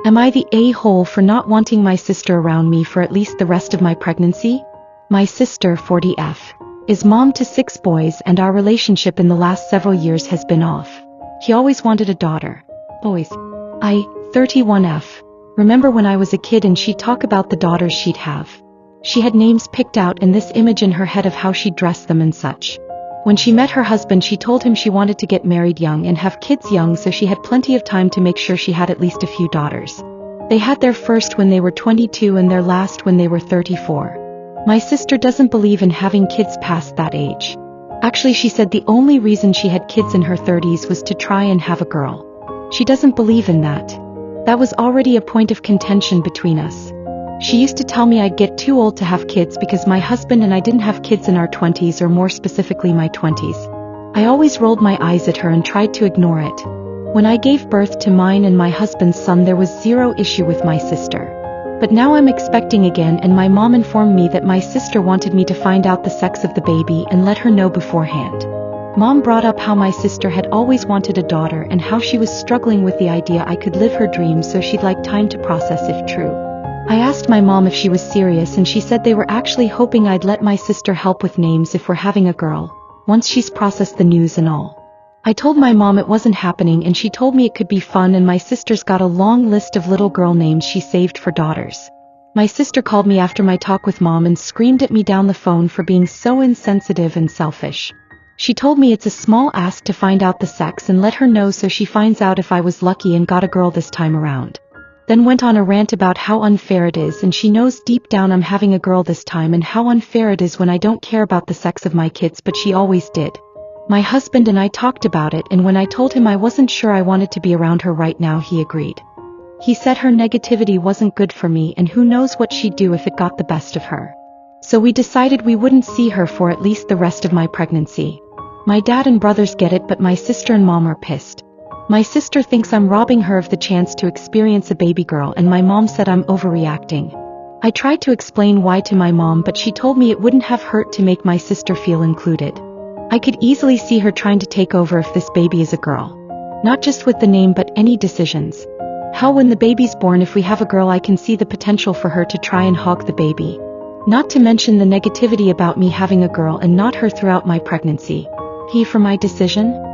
Am I the a-hole for not wanting my sister around me for at least the rest of my pregnancy? My sister, 40F, is mom to 6 boys, and our relationship in the last several years has been off. He always wanted a daughter. Always. I, 31F, remember when I was a kid and she'd talk about the daughters she'd have. She had names picked out and this image in her head of how she'd dress them and such. When she met her husband, she told him she wanted to get married young and have kids young, so she had plenty of time to make sure she had at least a few daughters. They had their first when they were 22 and their last when they were 34. My sister doesn't believe in having kids past that age. Actually, she said the only reason she had kids in her 30s was to try and have a girl. She doesn't believe in that. That was already a point of contention between us. She used to tell me I'd get too old to have kids because my husband and I didn't have kids in our 20s, or more specifically my 20s. I always rolled my eyes at her and tried to ignore it. When I gave birth to mine and my husband's son, there was zero issue with my sister. But now I'm expecting again, and my mom informed me that my sister wanted me to find out the sex of the baby and let her know beforehand. Mom brought up how my sister had always wanted a daughter and how she was struggling with the idea I could live her dream, so she'd like time to process if true. I asked my mom if she was serious, and she said they were actually hoping I'd let my sister help with names if we're having a girl, once she's processed the news and all. I told my mom it wasn't happening, and she told me it could be fun, and my sister's got a long list of little girl names she saved for daughters. My sister called me after my talk with mom and screamed at me down the phone for being so insensitive and selfish. She told me it's a small ask to find out the sex and let her know so she finds out if I was lucky and got a girl this time around. Then went on a rant about how unfair it is, and she knows deep down I'm having a girl this time, and how unfair it is when I don't care about the sex of my kids, but she always did. My husband and I talked about it, and when I told him I wasn't sure I wanted to be around her right now, he agreed. He said her negativity wasn't good for me, and who knows what she'd do if it got the best of her. So we decided we wouldn't see her for at least the rest of my pregnancy. My dad and brothers get it, but my sister and mom are pissed. My sister thinks I'm robbing her of the chance to experience a baby girl, and my mom said I'm overreacting. I tried to explain why to my mom, but she told me it wouldn't have hurt to make my sister feel included. I could easily see her trying to take over if this baby is a girl. Not just with the name, but any decisions. How when the baby's born, if we have a girl, I can see the potential for her to try and hog the baby. Not to mention the negativity about me having a girl and not her throughout my pregnancy. He for my decision?